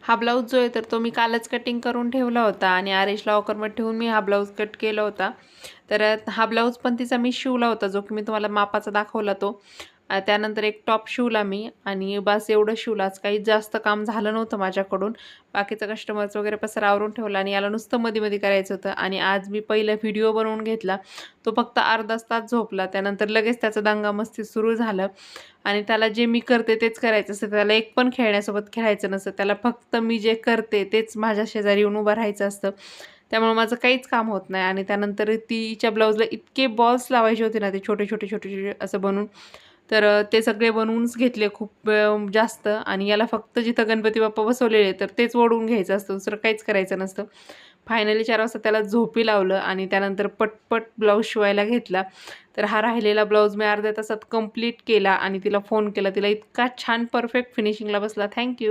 हा ब्लाऊज जो आहे तर तो मी कालच कटिंग करून ठेवला होता आणि आरेश लॉकरमध्ये ठेवून मी हा ब्लाऊज कट केला होता. तर हा ब्लाऊज पण तिचा मी शिवला होता, जो की मी तुम्हाला मापाचा दाखवला तो. त्यानंतर एक टॉप शिवला मी आणि बस एवढं शिवलं. आज काही जास्त काम झालं नव्हतं माझ्याकडून. बाकीचं कस्टमरचं वगैरे पसारा आवरून ठेवला आणि याला नुसतं मध्ये-मध्ये करायचं होतं आणि आज मी पहिला व्हिडिओ बनवून घेतला. तो फक्त अर्धाच तास झोपला. त्यानंतर लगेच त्याचं दंगामस्ती सुरू झालं आणि त्याला जे मी करते तेच करायचं असतं. त्याला एक पण खेळण्यासोबत खेळायचं नसतं. त्याला फक्त मी जे करते तेच माझ्या शेजारी येऊन उभं राहायचं असतं. त्यामुळे माझं काहीच काम होत नाही आणि त्यानंतर तिच्या ब्लाऊजला इतके बॉल्स लावायचे होते ना, ते छोटे-छोटे असं बनवून. तर ते सगळे बनवूनच घेतले खूप जास्त आणि याला फक्त जिथं गणपती बाप्पा बसवलेले तर तेच ओढून घ्यायचं असतं. दुसरं काहीच करायचं नसतं. फायनली 4 वाजता त्याला झोपी लावलं आणि त्यानंतर पटपट ब्लाऊज शिवायला घेतला. तर हा राहिलेला ब्लाऊज मी अर्ध्या तासात कंप्लीट केला आणि तिला फोन केला. तिला इतका छान परफेक्ट फिनिशिंगला बसला. थँक